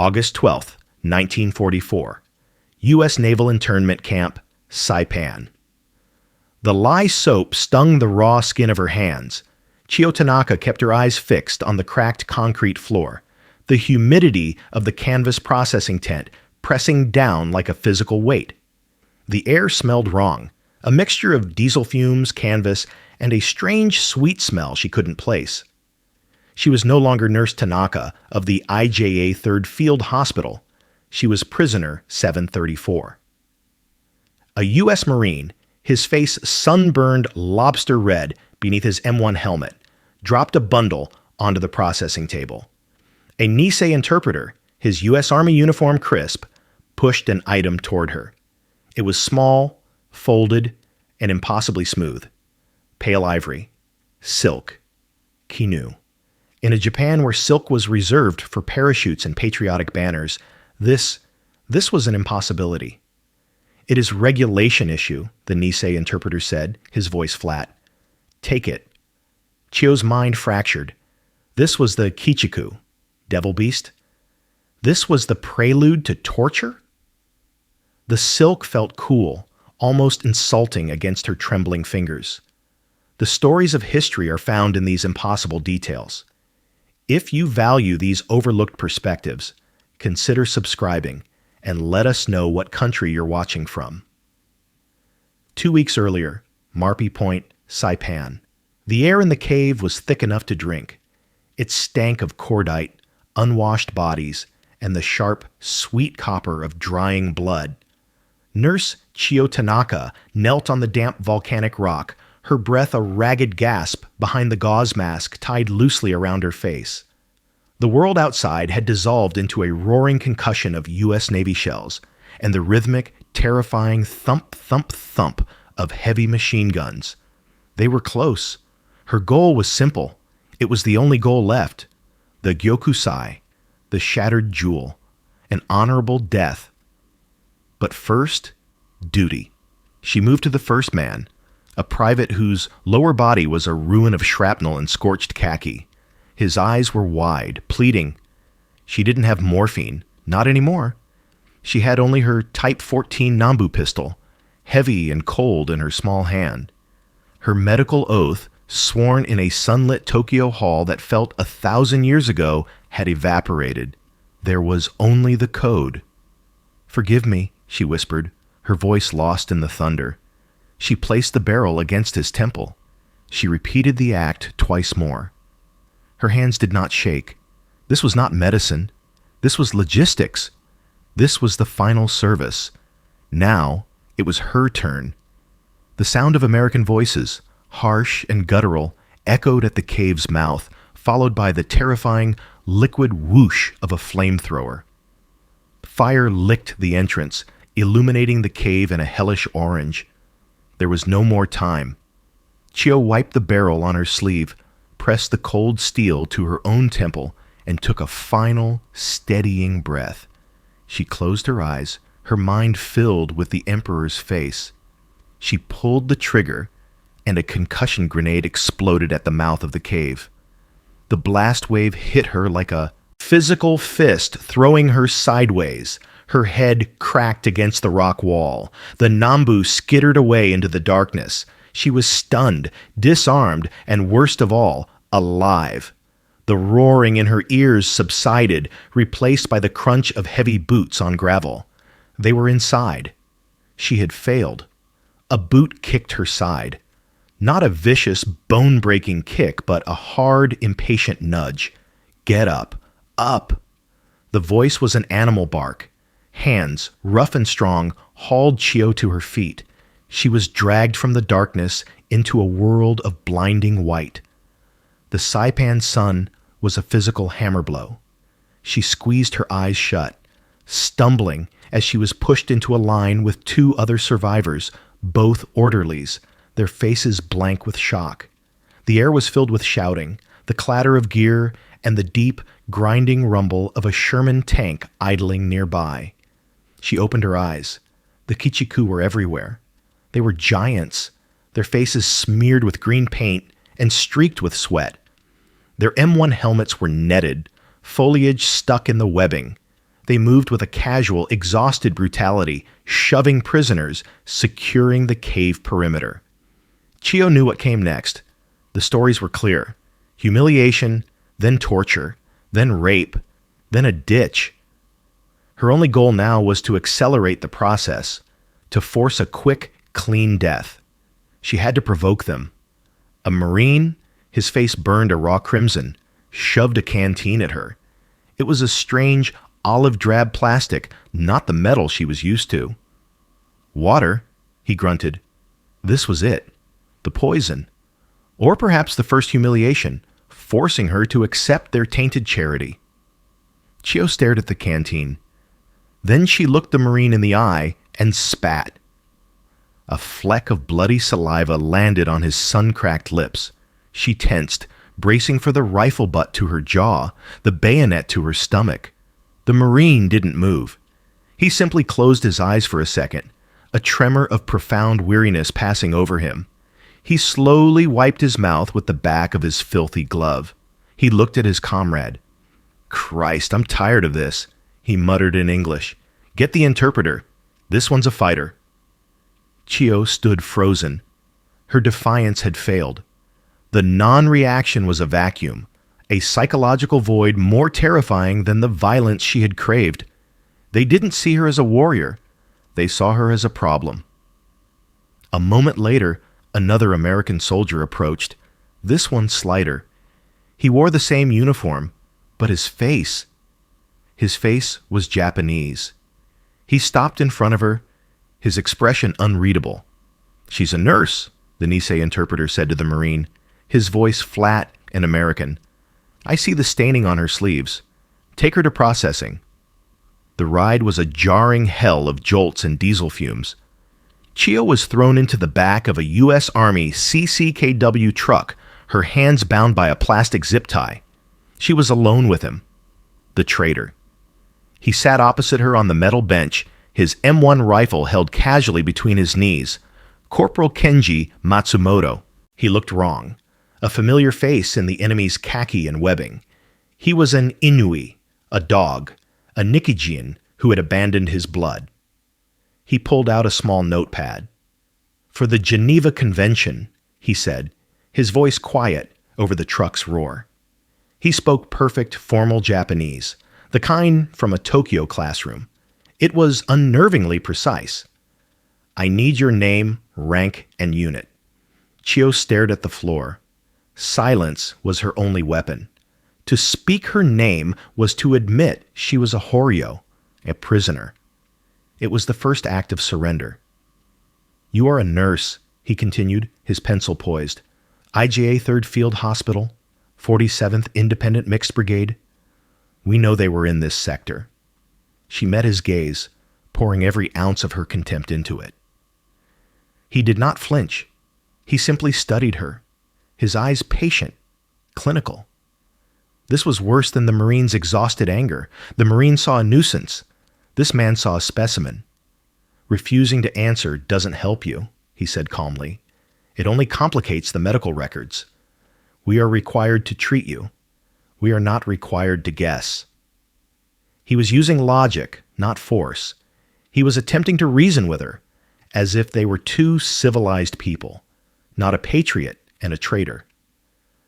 August 12, 1944. U.S. Naval Internment Camp, Saipan. The lye soap stung the raw skin of her hands. Chiyo Tanaka kept her eyes fixed on the cracked concrete floor, the humidity of the canvas processing tent pressing down like a physical weight. The air smelled wrong, a mixture of diesel fumes, canvas, and a strange sweet smell she couldn't place. She was no longer Nurse Tanaka of the IJA 3rd Field Hospital. She was prisoner 734. A U.S. Marine, his face sunburned lobster red beneath his M1 helmet, dropped a bundle onto the processing table. A Nisei interpreter, his U.S. Army uniform crisp, pushed an item toward her. It was small, folded, and impossibly smooth. Pale ivory. Silk. Kinu. In a Japan where silk was reserved for parachutes and patriotic banners, this was an impossibility. "It is regulation issue," the Nisei interpreter said, his voice flat. "Take it." Chiyo's mind fractured. This was the Kichiku, devil beast. This was the prelude to torture? The silk felt cool, almost insulting against her trembling fingers. The stories of history are found in these impossible details. If you value these overlooked perspectives, consider subscribing and let us know what country you're watching from. 2 weeks earlier, Marpi Point, Saipan. The air in the cave was thick enough to drink. It stank of cordite, unwashed bodies, and the sharp, sweet copper of drying blood. Nurse Chiyo Tanaka knelt on the damp volcanic rock, her breath a ragged gasp behind the gauze mask tied loosely around her face. The world outside had dissolved into a roaring concussion of U.S. Navy shells and the rhythmic, terrifying thump, thump, thump of heavy machine guns. They were close. Her goal was simple. It was the only goal left. The Gyokusai, the shattered jewel, an honorable death. But first, duty. She moved to the first man, a private whose lower body was a ruin of shrapnel and scorched khaki. His eyes were wide, pleading. She didn't have morphine, not anymore. She had only her Type 14 Nambu pistol, heavy and cold in her small hand. Her medical oath, sworn in a sunlit Tokyo hall that felt 1,000 years ago, had evaporated. There was only the code. "Forgive me," she whispered, her voice lost in the thunder. She placed the barrel against his temple. She repeated the act twice more. Her hands did not shake. This was not medicine. This was logistics. This was the final service. Now it was her turn. The sound of American voices, harsh and guttural, echoed at the cave's mouth, followed by the terrifying liquid whoosh of a flamethrower. Fire licked the entrance, illuminating the cave in a hellish orange. There was no more time. Chiyo wiped the barrel on her sleeve, pressed the cold steel to her own temple, and took a final, steadying breath. She closed her eyes, her mind filled with the Emperor's face. She pulled the trigger, and a concussion grenade exploded at the mouth of the cave. The blast wave hit her like a physical fist, throwing her sideways. Her head cracked against the rock wall. The Nambu skittered away into the darkness. She was stunned, disarmed, and worst of all, alive. The roaring in her ears subsided, replaced by the crunch of heavy boots on gravel. They were inside. She had failed. A boot kicked her side. Not a vicious, bone-breaking kick, but a hard, impatient nudge. "Get up. Up." The voice was an animal bark. Hands, rough and strong, hauled Chiyo to her feet. She was dragged from the darkness into a world of blinding white. The Saipan sun was a physical hammer blow. She squeezed her eyes shut, stumbling as she was pushed into a line with 2 other survivors, both orderlies, their faces blank with shock. The air was filled with shouting, the clatter of gear, and the deep, grinding rumble of a Sherman tank idling nearby. She opened her eyes. The Kichiku were everywhere. They were giants, their faces smeared with green paint and streaked with sweat. Their M1 helmets were netted, foliage stuck in the webbing. They moved with a casual, exhausted brutality, shoving prisoners, securing the cave perimeter. Chiyo knew what came next. The stories were clear. Humiliation, then torture, then rape, then a ditch. Her only goal now was to accelerate the process, to force a quick, clean death. She had to provoke them. A Marine, his face burned a raw crimson, shoved a canteen at her. It was a strange, olive-drab plastic, not the metal she was used to. Water, he grunted. This was it. The poison. Or perhaps the first humiliation, forcing her to accept their tainted charity. Chiyo stared at the canteen. Then she looked the Marine in the eye and spat. A fleck of bloody saliva landed on his sun-cracked lips. She tensed, bracing for the rifle butt to her jaw, the bayonet to her stomach. The Marine didn't move. He simply closed his eyes for a second, a tremor of profound weariness passing over him. He slowly wiped his mouth with the back of his filthy glove. He looked at his comrade. "Christ, I'm tired of this," he muttered in English. "Get the interpreter. This one's a fighter." Chiyo stood frozen. Her defiance had failed. The non-reaction was a vacuum, a psychological void more terrifying than the violence she had craved. They didn't see her as a warrior. They saw her as a problem. A moment later, another American soldier approached, this one slighter. He wore the same uniform, but his face was Japanese. He stopped in front of her, his expression unreadable. "She's a nurse," the Nisei interpreter said to the Marine, his voice flat and American. "I see the staining on her sleeves. Take her to processing." The ride was a jarring hell of jolts and diesel fumes. Chiyo was thrown into the back of a U.S. Army CCKW truck, her hands bound by a plastic zip tie. She was alone with him, the traitor. He sat opposite her on the metal bench, his M1 rifle held casually between his knees. Corporal Kenji Matsumoto. He looked wrong, a familiar face in the enemy's khaki and webbing. He was an Inui, a dog, a Nikijin who had abandoned his blood. He pulled out a small notepad. "For the Geneva Convention," he said, his voice quiet over the truck's roar. He spoke perfect, formal Japanese, the kind from a Tokyo classroom. It was unnervingly precise. "I need your name, rank, and unit." Chiyo stared at the floor. Silence was her only weapon. To speak her name was to admit she was a Horyo, a prisoner. It was the first act of surrender. "You are a nurse," he continued, his pencil poised. "IJA 3rd Field Hospital, 47th Independent Mixed Brigade. We know they were in this sector." She met his gaze, pouring every ounce of her contempt into it. He did not flinch. He simply studied her, his eyes patient, clinical. This was worse than the Marine's exhausted anger. The Marine saw a nuisance. This man saw a specimen. "Refusing to answer doesn't help you," he said calmly. "It only complicates the medical records. We are required to treat you. We are not required to guess." He was using logic, not force. He was attempting to reason with her, as if they were two civilized people, not a patriot and a traitor.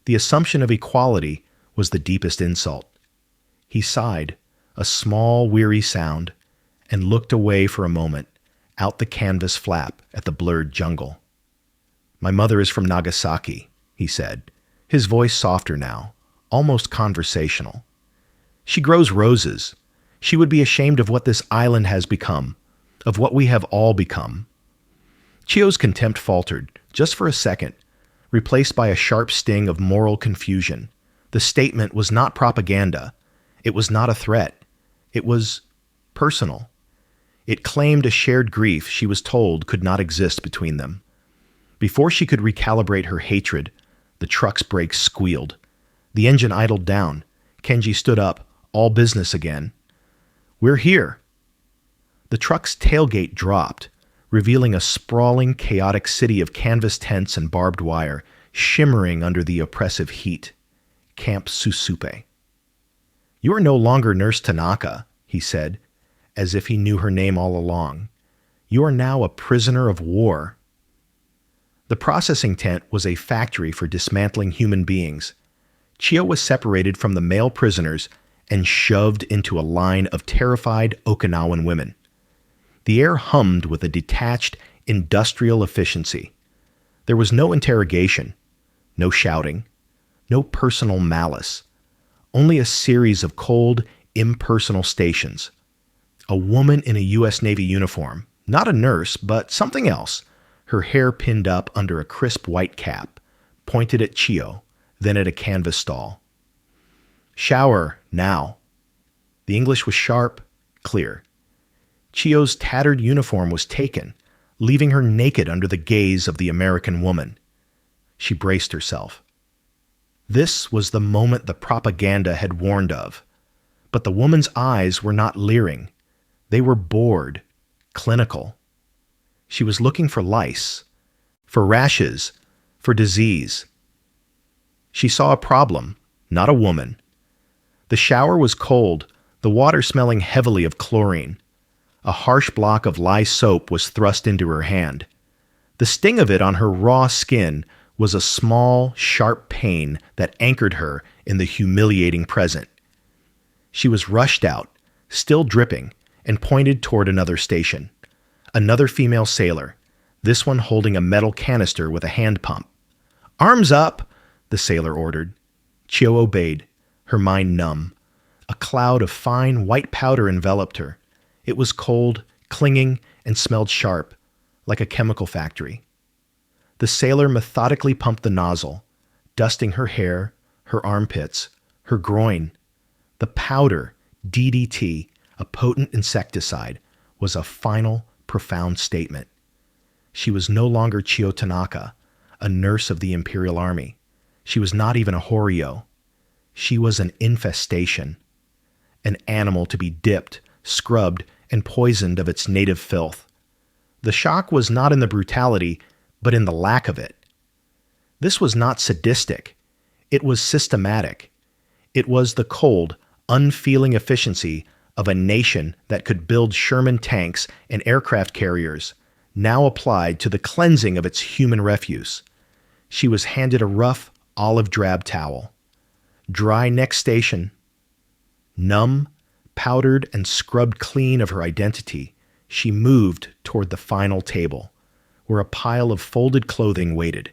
The assumption of equality was the deepest insult. He sighed, a small, weary sound, and looked away for a moment, out the canvas flap at the blurred jungle. "My mother is from Nagasaki," he said, his voice softer now, almost conversational. "She grows roses. She would be ashamed of what this island has become, of what we have all become." Chiyo's contempt faltered, just for a second, replaced by a sharp sting of moral confusion. The statement was not propaganda. It was not a threat. It was personal. It claimed a shared grief she was told could not exist between them. Before she could recalibrate her hatred, the truck's brakes squealed. The engine idled down. Kenji stood up, all business again. "We're here." The truck's tailgate dropped, revealing a sprawling, chaotic city of canvas tents and barbed wire, shimmering under the oppressive heat. Camp Susupe. "You are no longer Nurse Tanaka," he said, as if he knew her name all along. "You are now a prisoner of war." The processing tent was a factory for dismantling human beings. Chiyo was separated from the male prisoners and shoved into a line of terrified Okinawan women. The air hummed with a detached, industrial efficiency. There was no interrogation, no shouting, no personal malice, only a series of cold, impersonal stations. A woman in a U.S. Navy uniform, not a nurse, but something else, her hair pinned up under a crisp white cap, pointed at Chiyo, then at a canvas stall. "Shower, now." The English was sharp, clear. Chiyo's tattered uniform was taken, leaving her naked under the gaze of the American woman. She braced herself. This was the moment the propaganda had warned of. But the woman's eyes were not leering. They were bored, clinical. She was looking for lice, for rashes, for disease. She saw a problem, not a woman. The shower was cold, the water smelling heavily of chlorine. A harsh block of lye soap was thrust into her hand. The sting of it on her raw skin was a small, sharp pain that anchored her in the humiliating present. She was rushed out, still dripping, and pointed toward another station. Another female sailor, this one holding a metal canister with a hand pump. "Arms up!" the sailor ordered. Chiyo obeyed, her mind numb. A cloud of fine white powder enveloped her. It was cold, clinging, and smelled sharp, like a chemical factory. The sailor methodically pumped the nozzle, dusting her hair, her armpits, her groin. The powder, DDT, a potent insecticide, was a final, profound statement. She was no longer Chiyo Tanaka, a nurse of the Imperial Army. She was not even a Horyo. She was an infestation, an animal to be dipped, scrubbed, and poisoned of its native filth. The shock was not in the brutality, but in the lack of it. This was not sadistic. It was systematic. It was the cold, unfeeling efficiency of a nation that could build Sherman tanks and aircraft carriers, now applied to the cleansing of its human refuse. She was handed a rough, olive-drab towel. Dry next station. Numb, powdered, and scrubbed clean of her identity, she moved toward the final table, where a pile of folded clothing waited.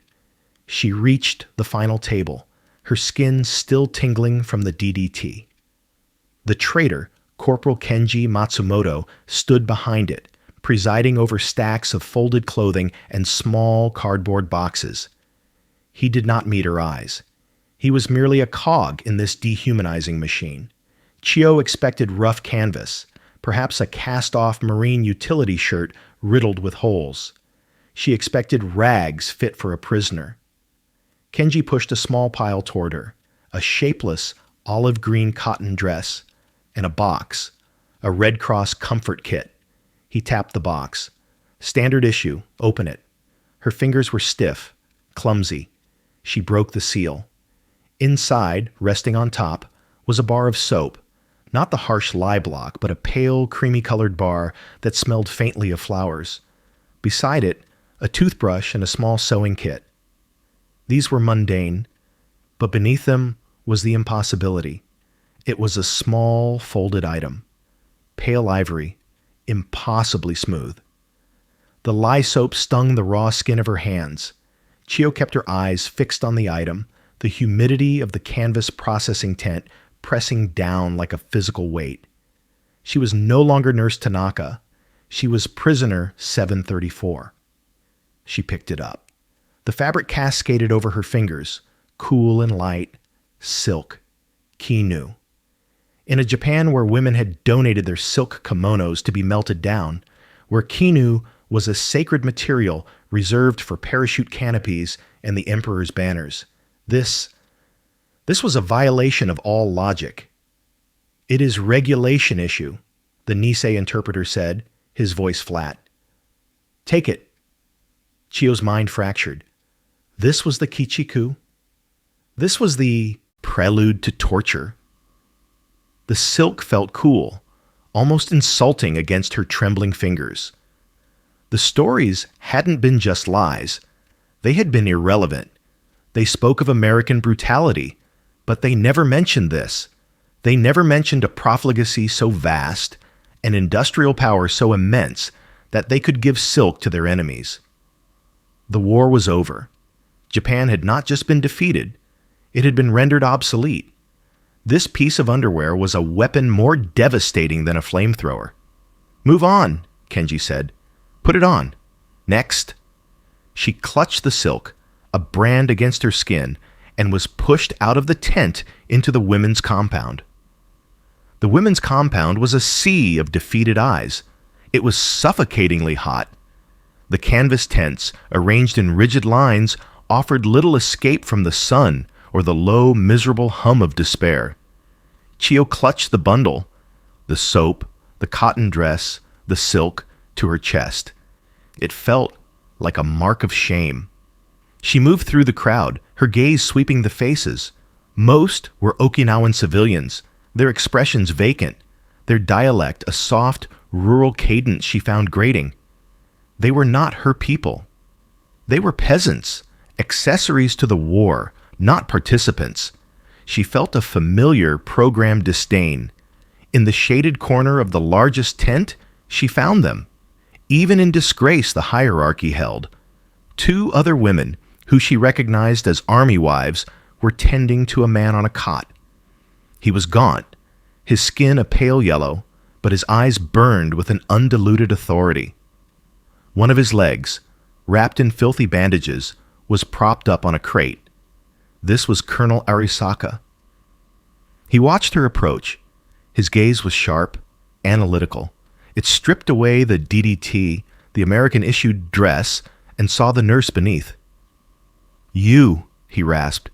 She reached the final table, her skin still tingling from the DDT. The traitor, Corporal Kenji Matsumoto, stood behind it, presiding over stacks of folded clothing and small cardboard boxes. He did not meet her eyes. He was merely a cog in this dehumanizing machine. Chiyo expected rough canvas, perhaps a cast-off marine utility shirt riddled with holes. She expected rags fit for a prisoner. Kenji pushed a small pile toward her, a shapeless olive-green cotton dress, and a box, a Red Cross comfort kit. He tapped the box. "Standard issue, open it." Her fingers were stiff, clumsy. She broke the seal. Inside, resting on top, was a bar of soap, not the harsh lye block, but a pale, creamy-colored bar that smelled faintly of flowers. Beside it, a toothbrush and a small sewing kit. These were mundane, but beneath them was the impossibility. It was a small, folded item. Pale ivory, impossibly smooth. The lye soap stung the raw skin of her hands. Chiyo kept her eyes fixed on the item, the humidity of the canvas processing tent pressing down like a physical weight. She was no longer Nurse Tanaka. She was prisoner 734. She picked it up. The fabric cascaded over her fingers, cool and light, silk, kinu. In a Japan where women had donated their silk kimonos to be melted down, where kinu was a sacred material reserved for parachute canopies and the emperor's banners, this was a violation of all logic. "It is regulation issue," the Nisei interpreter said, his voice flat. "Take it." Chiyo's mind fractured. This was the Kichiku. This was the prelude to torture. The silk felt cool, almost insulting against her trembling fingers. The stories hadn't been just lies. They had been irrelevant. They spoke of American brutality, but they never mentioned this. They never mentioned a profligacy so vast, an industrial power so immense that they could give silk to their enemies. The war was over. Japan had not just been defeated, it had been rendered obsolete. This piece of underwear was a weapon more devastating than a flamethrower. "Move on," Kenji said. "Put it on. Next." She clutched the silk, a brand against her skin, and was pushed out of the tent into the women's compound. The women's compound was a sea of defeated eyes. It was suffocatingly hot. The canvas tents, arranged in rigid lines, offered little escape from the sun or the low, miserable hum of despair. Chiyo clutched the bundle, the soap, the cotton dress, the silk, to her chest. It felt like a mark of shame. She moved through the crowd, her gaze sweeping the faces. Most were Okinawan civilians, their expressions vacant, their dialect a soft, rural cadence she found grating. They were not her people. They were peasants, accessories to the war, not participants. She felt a familiar, programmed disdain. In the shaded corner of the largest tent, she found them. Even in disgrace the hierarchy held. 2 other women, who she recognized as army wives, were tending to a man on a cot. He was gaunt, his skin a pale yellow, but his eyes burned with an undiluted authority. One of his legs, wrapped in filthy bandages, was propped up on a crate. This was Colonel Arisaka. He watched her approach. His gaze was sharp, analytical. It stripped away the DDT, the American-issued dress, and saw the nurse beneath. "You," he rasped.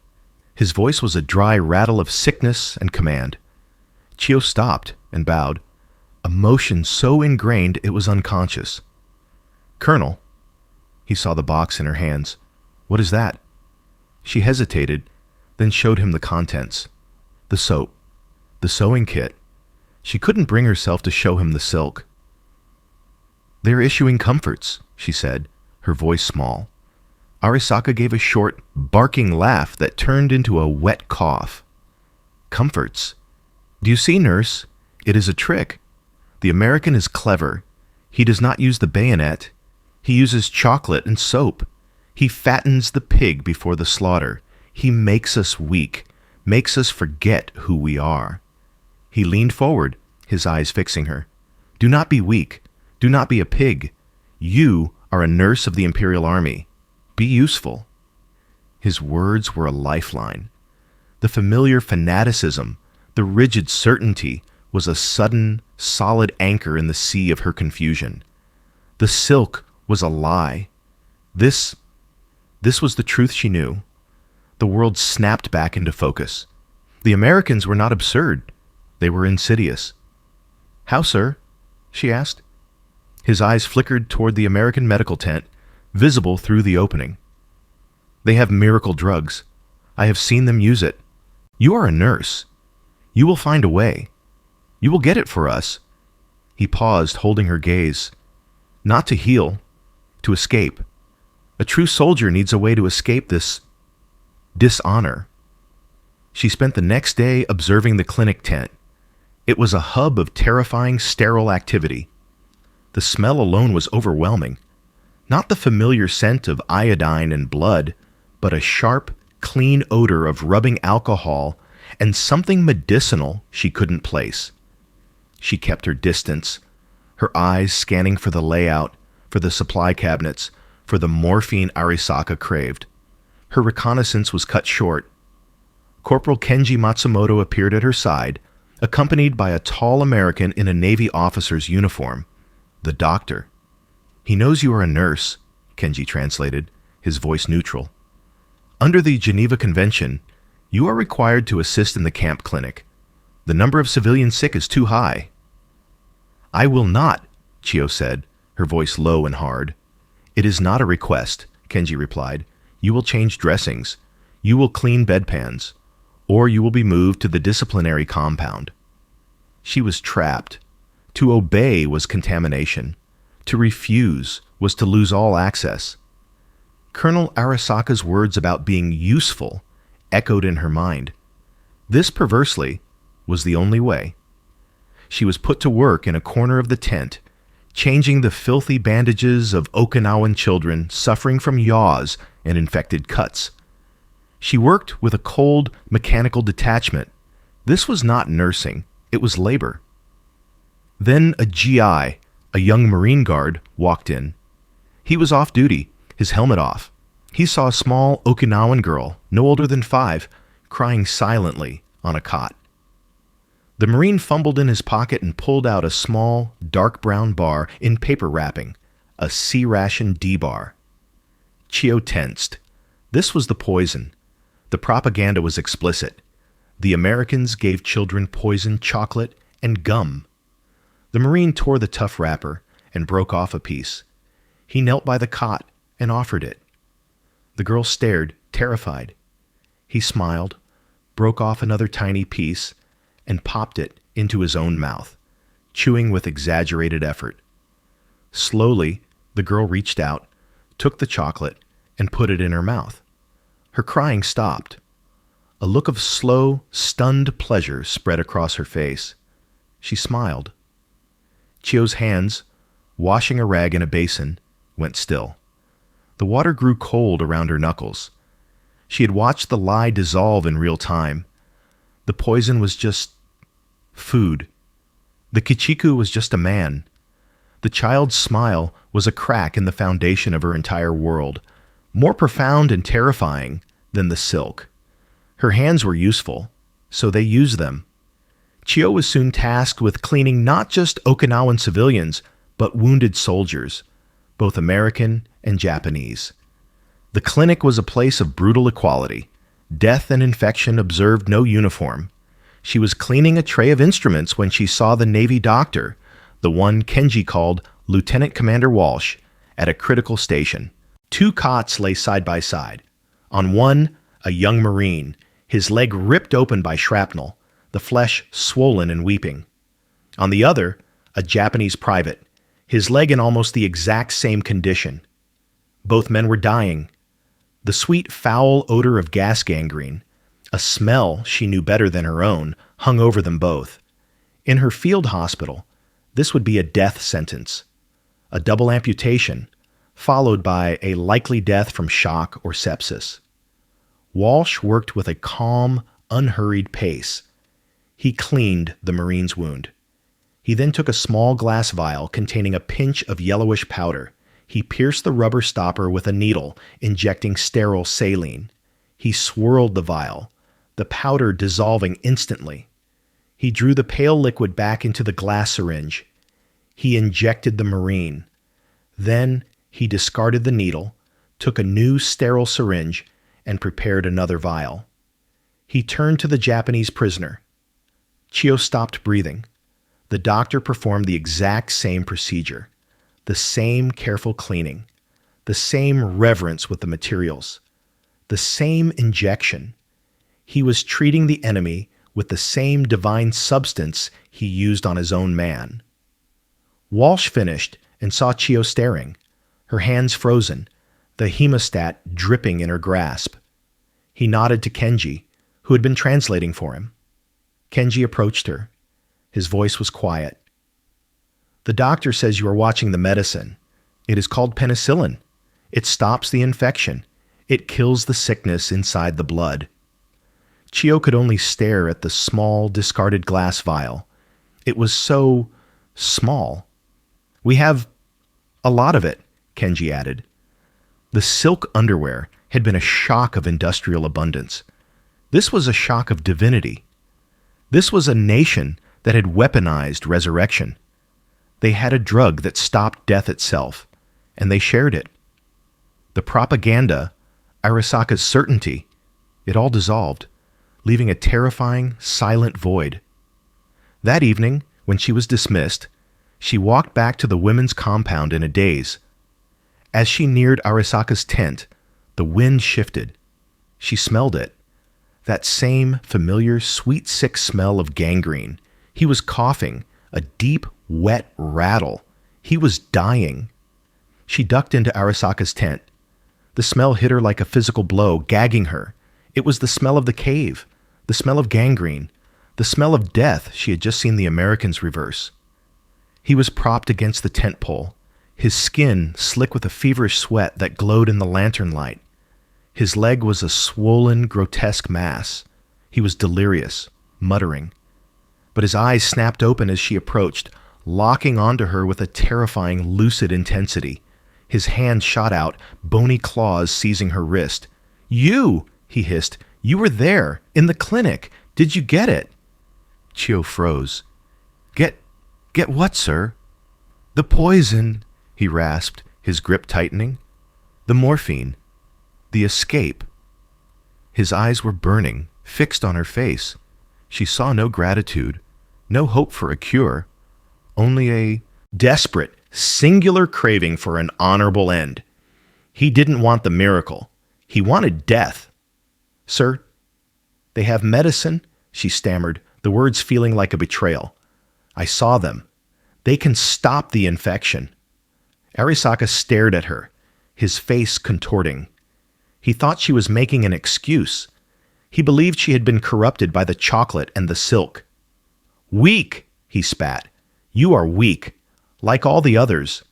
His voice was a dry rattle of sickness and command. Chiyo stopped and bowed, emotion so ingrained it was unconscious. "Colonel." He saw the box in her hands. "What is that?" She hesitated, then showed him the contents. The soap, the sewing kit. She couldn't bring herself to show him the silk. "They're issuing comforts," she said, her voice small. Arisaka gave a short, barking laugh that turned into a wet cough. "Comforts? Do you see, nurse? It is a trick. The American is clever. He does not use the bayonet. He uses chocolate and soap. He fattens the pig before the slaughter. He makes us weak, makes us forget who we are." He leaned forward, his eyes fixing her. "Do not be weak. Do not be a pig. You are a nurse of the Imperial Army. Be useful." His words were a lifeline. The familiar fanaticism, the rigid certainty, was a sudden, solid anchor in the sea of her confusion. The silk was a lie. This was the truth she knew. The world snapped back into focus. The Americans were not absurd. They were insidious. "How, sir?" she asked. His eyes flickered toward the American medical tent, visible through the opening. "They have miracle drugs. I have seen them use it. You are a nurse. You will find a way. You will get it for us." He paused, holding her gaze. "Not to heal, to escape. A true soldier needs a way to escape this dishonor." She spent the next day observing the clinic tent. It was a hub of terrifying, sterile activity. The smell alone was overwhelming. Not the familiar scent of iodine and blood, but a sharp, clean odor of rubbing alcohol and something medicinal she couldn't place. She kept her distance, her eyes scanning for the layout, for the supply cabinets, for the morphine Arisaka craved. Her reconnaissance was cut short. Corporal Kenji Matsumoto appeared at her side, accompanied by a tall American in a Navy officer's uniform. The doctor. "He knows you are a nurse," Kenji translated, his voice neutral. "Under the Geneva Convention, you are required to assist in the camp clinic. The number of civilians sick is too high." "I will not," Chiyo said, her voice low and hard. "It is not a request," Kenji replied. "You will change dressings. You will clean bedpans. Or you will be moved to the disciplinary compound." She was trapped. To obey was contamination. To refuse was to lose all access. Colonel Arasaka's words about being useful echoed in her mind. This, perversely, was the only way. She was put to work in a corner of the tent, changing the filthy bandages of Okinawan children suffering from yaws and infected cuts. She worked with a cold, mechanical detachment. This was not nursing, it was labor. Then a GI, a young Marine guard, walked in. He was off duty, his helmet off. He saw a small Okinawan girl, no older than 5, crying silently on a cot. The Marine fumbled in his pocket and pulled out a small, dark brown bar in paper wrapping, a C-ration D-bar. Chiyo tensed. This was the poison. The propaganda was explicit. The Americans gave children poisoned chocolate and gum. The Marine tore the tough wrapper and broke off a piece. He knelt by the cot and offered it. The girl stared, terrified. He smiled, broke off another tiny piece, and popped it into his own mouth, chewing with exaggerated effort. Slowly, the girl reached out, took the chocolate, and put it in her mouth. Her crying stopped. A look of slow, stunned pleasure spread across her face. She smiled. Chiyo's hands, washing a rag in a basin, went still. The water grew cold around her knuckles. She had watched the lie dissolve in real time. The poison was just food. The Kichiku was just a man. The child's smile was a crack in the foundation of her entire world, more profound and terrifying than the silk. Her hands were useful, so they used them. Chiyo was soon tasked with cleaning not just Okinawan civilians, but wounded soldiers, both American and Japanese. The clinic was a place of brutal equality. Death and infection observed no uniform. She was cleaning a tray of instruments when she saw the Navy doctor, the one Kenji called Lieutenant Commander Walsh, at a critical station. 2 cots lay side by side. On one, a young Marine, his leg ripped open by shrapnel, the flesh swollen and weeping. On the other, a Japanese private, his leg in almost the exact same condition. Both men were dying. The sweet, foul odor of gas gangrene, a smell she knew better than her own, hung over them both. In her field hospital, this would be a death sentence. A double amputation, followed by a likely death from shock or sepsis. Walsh worked with a calm, unhurried pace. He cleaned the Marine's wound. He then took a small glass vial containing a pinch of yellowish powder. He pierced the rubber stopper with a needle, injecting sterile saline. He swirled the vial, the powder dissolving instantly. He drew the pale liquid back into the glass syringe. He injected the Marine. Then he discarded the needle, took a new sterile syringe, and prepared another vial. He turned to the Japanese prisoner. Chiyo stopped breathing. The doctor performed the exact same procedure, the same careful cleaning, the same reverence with the materials, the same injection. He was treating the enemy with the same divine substance he used on his own man. Walsh finished and saw Chiyo staring, her hands frozen, the hemostat dripping in her grasp. He nodded to Kenji, who had been translating for him. Kenji approached her. His voice was quiet. "The doctor says you are watching the medicine. It is called penicillin. It stops the infection. It kills the sickness inside the blood." Chiyo could only stare at the small, discarded glass vial. It was so small. "We have a lot of it," Kenji added. The silk underwear had been a shock of industrial abundance. This was a shock of divinity. This was a nation that had weaponized resurrection. They had a drug that stopped death itself, and they shared it. The propaganda, Arasaka's certainty, it all dissolved, leaving a terrifying, silent void. That evening, when she was dismissed, she walked back to the women's compound in a daze. As she neared Arasaka's tent, the wind shifted. She smelled it. That same familiar, sweet, sick smell of gangrene. He was coughing, a deep, wet rattle. He was dying. She ducked into Arasaka's tent. The smell hit her like a physical blow, gagging her. It was the smell of the cave, the smell of gangrene, the smell of death she had just seen the Americans reverse. He was propped against the tent pole, his skin slick with a feverish sweat that glowed in the lantern light. His leg was a swollen, grotesque mass. He was delirious, muttering. But his eyes snapped open as she approached, locking onto her with a terrifying, lucid intensity. His hand shot out, bony claws seizing her wrist. "You!" he hissed. "You were there, in the clinic. Did you get it?" Chiyo froze. Get what, sir?" "The poison," he rasped, his grip tightening. "The morphine. The escape." His eyes were burning, fixed on her face. She saw no gratitude, no hope for a cure, only a desperate, singular craving for an honorable end. He didn't want the miracle. He wanted death. "Sir, they have medicine," she stammered, the words feeling like a betrayal. "I saw them. They can stop the infection." Arasaka stared at her, his face contorting. He thought she was making an excuse. He believed she had been corrupted by the chocolate and the silk. "Weak," he spat. "You are weak, like all the others."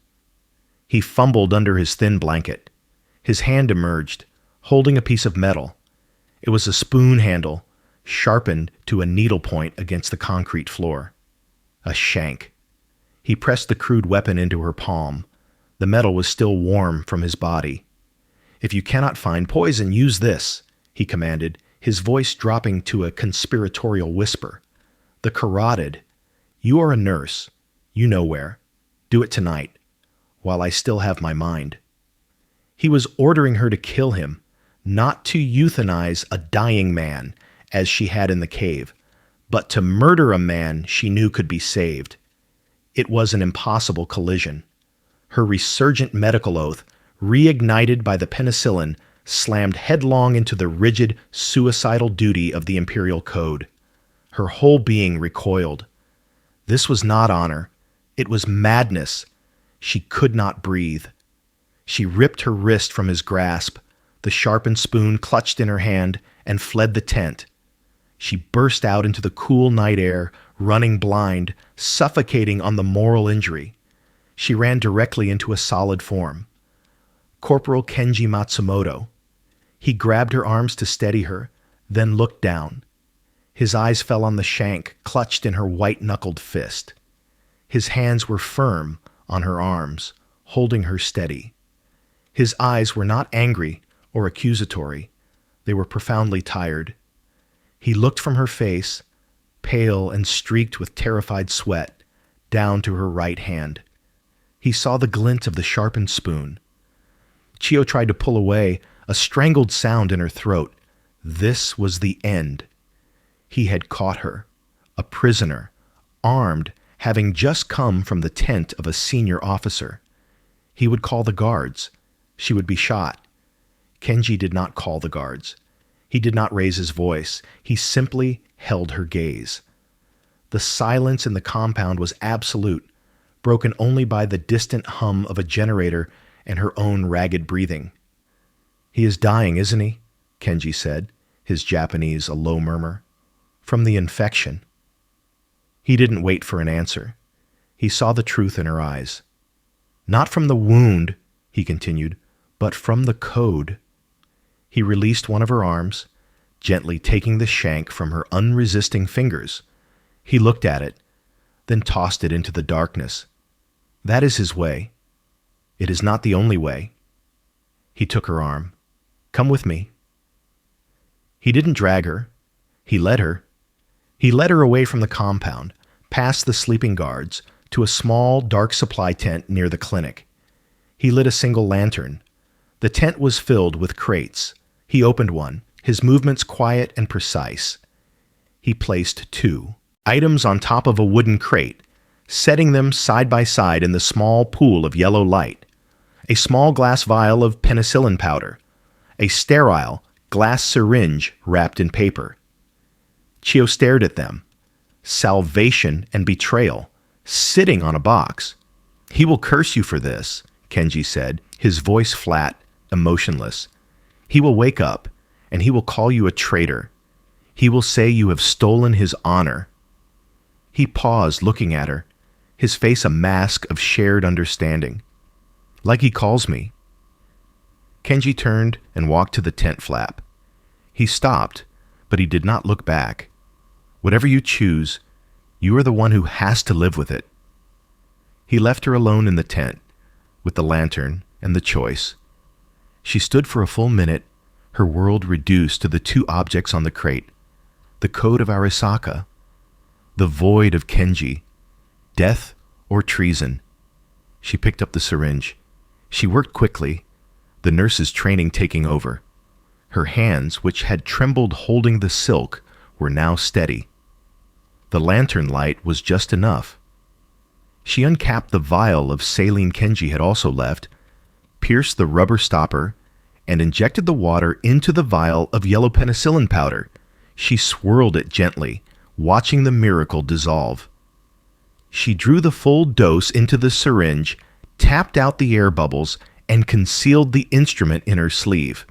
He fumbled under his thin blanket. His hand emerged, holding a piece of metal. It was a spoon handle, sharpened to a needle point against the concrete floor. A shank. He pressed the crude weapon into her palm. The metal was still warm from his body. "If you cannot find poison, use this," he commanded, his voice dropping to a conspiratorial whisper. "The carotid. You are a nurse. You know where. Do it tonight, while I still have my mind." He was ordering her to kill him, not to euthanize a dying man, as she had in the cave, but to murder a man she knew could be saved. It was an impossible collision. Her resurgent medical oath, reignited by the penicillin, slammed headlong into the rigid, suicidal duty of the Imperial Code. Her whole being recoiled. This was not honor. It was madness. She could not breathe. She ripped her wrist from his grasp, the sharpened spoon clutched in her hand, and fled the tent. She burst out into the cool night air, running blind, suffocating on the moral injury. She ran directly into a solid form. Corporal Kenji Matsumoto. He grabbed her arms to steady her, then looked down. His eyes fell on the shank clutched in her white-knuckled fist. His hands were firm on her arms, holding her steady. His eyes were not angry or accusatory. They were profoundly tired. He looked from her face, pale and streaked with terrified sweat, down to her right hand. He saw the glint of the sharpened spoon. Chiyo tried to pull away, a strangled sound in her throat. This was the end. He had caught her, a prisoner, armed, having just come from the tent of a senior officer. He would call the guards. She would be shot. Kenji did not call the guards. He did not raise his voice. He simply held her gaze. The silence in the compound was absolute, broken only by the distant hum of a generator and her own ragged breathing. "He is dying, isn't he?" Kenji said, his Japanese a low murmur. "From the infection." He didn't wait for an answer. He saw the truth in her eyes. "Not from the wound," he continued, "but from the code." He released one of her arms, gently taking the shank from her unresisting fingers. He looked at it, then tossed it into the darkness. That is his way. It is not the only way. He took her arm. "Come with me." He didn't drag her. He led her. He led her away from the compound, past the sleeping guards, to a small, dark supply tent near the clinic. He lit a single lantern. The tent was filled with crates. He opened one, his movements quiet and precise. He placed 2 items on top of a wooden crate, setting them side by side in the small pool of yellow light. A small glass vial of penicillin powder, a sterile glass syringe wrapped in paper. Chiyo stared at them. Salvation and betrayal, sitting on a box. "He will curse you for this," Kenji said, his voice flat, emotionless. "He will wake up, and he will call you a traitor. He will say you have stolen his honor." He paused, looking at her, his face a mask of shared understanding. "Like he calls me." Kenji turned and walked to the tent flap. He stopped, but he did not look back. "Whatever you choose, you are the one who has to live with it." He left her alone in the tent, with the lantern and the choice. She stood for a full minute, her world reduced to the two objects on the crate, the code of Arisaka, the void of Kenji, death or treason. She picked up the syringe. She worked quickly, the nurse's training taking over. Her hands, which had trembled holding the silk, were now steady. The lantern light was just enough. She uncapped the vial of saline Kenji had also left, pierced the rubber stopper, and injected the water into the vial of yellow penicillin powder. She swirled it gently, watching the miracle dissolve. She drew the full dose into the syringe, tapped out the air bubbles, and concealed the instrument in her sleeve.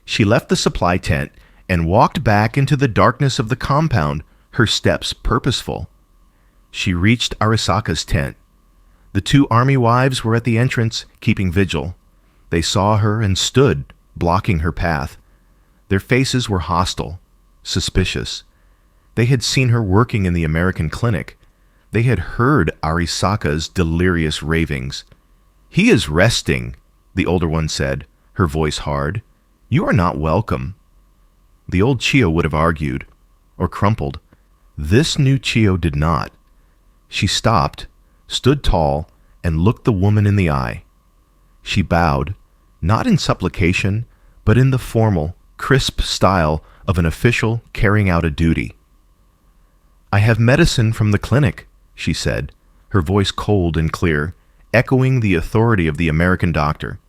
She left the supply tent and walked back into the darkness of the compound, her steps purposeful. She reached Arisaka's tent. The two army wives were at the entrance, keeping vigil. They saw her and stood, blocking her path. Their faces were hostile, suspicious. They had seen her working in the American clinic. They had heard Arisaka's delirious ravings. "He is resting," the older one said, her voice hard. "You are not welcome." The old Chiyo would have argued, or crumpled. This new Chiyo did not. She stopped, stood tall, and looked the woman in the eye. She bowed, not in supplication, but in the formal, crisp style of an official carrying out a duty. "I have medicine from the clinic," she said, her voice cold and clear, echoing the authority of the American doctor.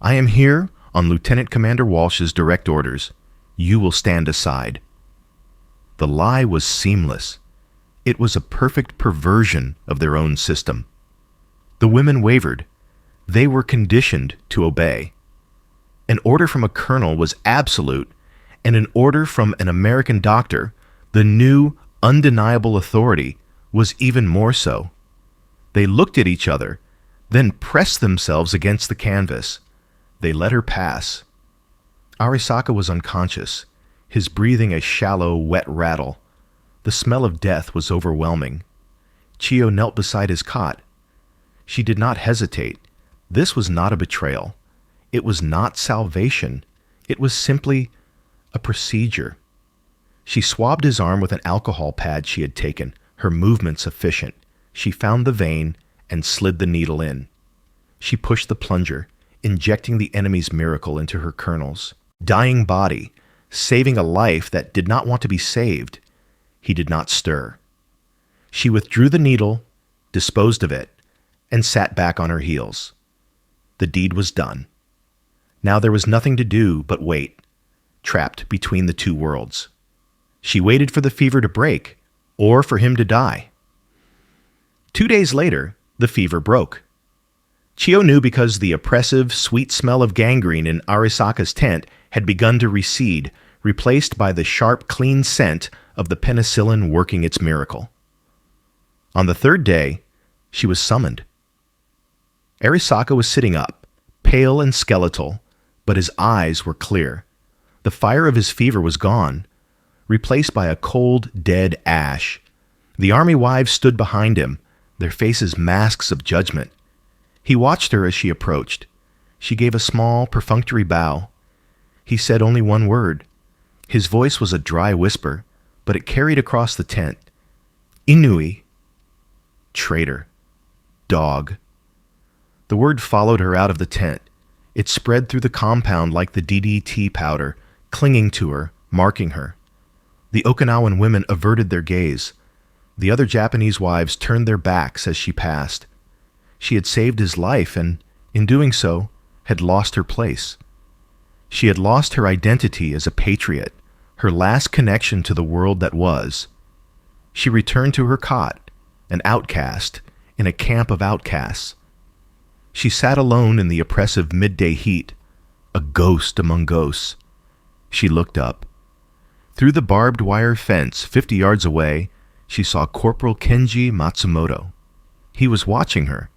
"I am here on Lieutenant Commander Walsh's direct orders. You will stand aside." The lie was seamless. It was a perfect perversion of their own system. The women wavered. They were conditioned to obey. An order from a colonel was absolute, and an order from an American doctor, the new, undeniable authority, was even more so. They looked at each other, then pressed themselves against the canvas. They let her pass. Arisaka was unconscious, his breathing a shallow, wet rattle. The smell of death was overwhelming. Chiyo knelt beside his cot. She did not hesitate. This was not a betrayal. It was not salvation. It was simply a procedure. She swabbed his arm with an alcohol pad she had taken, her movements efficient. She found the vein and slid the needle in. She pushed the plunger, injecting the enemy's miracle into her kernels. Dying body, saving a life that did not want to be saved. He did not stir. She withdrew the needle, disposed of it, and sat back on her heels. The deed was done. Now there was nothing to do but wait, trapped between the two worlds. She waited for the fever to break, or for him to die. 2 days later, the fever broke. Chiyo knew because the oppressive, sweet smell of gangrene in Arisaka's tent had begun to recede, replaced by the sharp, clean scent of the penicillin working its miracle. On the third day, she was summoned. Arisaka was sitting up, pale and skeletal, but his eyes were clear. The fire of his fever was gone, replaced by a cold, dead ash. The army wives stood behind him, their faces masks of judgment. He watched her as she approached. She gave a small, perfunctory bow. He said only one word. His voice was a dry whisper, but it carried across the tent. Inui. Traitor. Dog. The word followed her out of the tent. It spread through the compound like the DDT powder, clinging to her, marking her. The Okinawan women averted their gaze. The other Japanese wives turned their backs as she passed. She had saved his life and, in doing so, had lost her place. She had lost her identity as a patriot, her last connection to the world that was. She returned to her cot an outcast in a camp of outcasts. She sat alone in the oppressive midday heat, a ghost among ghosts. She looked up. Through the barbed wire fence 50 yards away, she saw Corporal Kenji Matsumoto. He was watching her.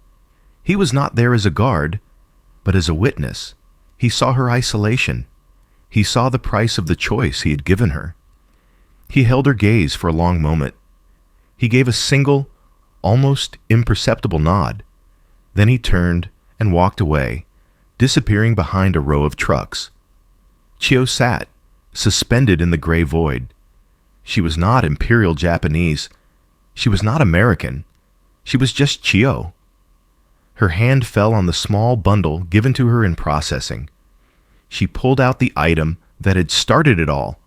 He was not there as a guard, but as a witness. He saw her isolation. He saw the price of the choice he had given her. He held her gaze for a long moment. He gave a single, almost imperceptible nod. Then he turned and walked away, disappearing behind a row of trucks. Chiyo sat, suspended in the gray void. She was not Imperial Japanese. She was not American. She was just Chiyo. Her hand fell on the small bundle given to her in processing. She pulled out the item that had started it all,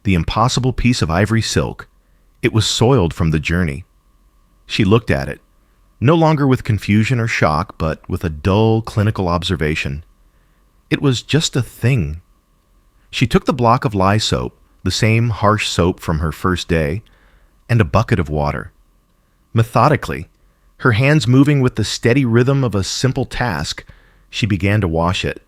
the impossible piece of ivory silk. It was soiled from the journey. She looked at it, no longer with confusion or shock, but with a dull, clinical observation. It was just a thing. She took the block of lye soap, the same harsh soap from her first day, and a bucket of water. Methodically, her hands moving with the steady rhythm of a simple task, she began to wash it.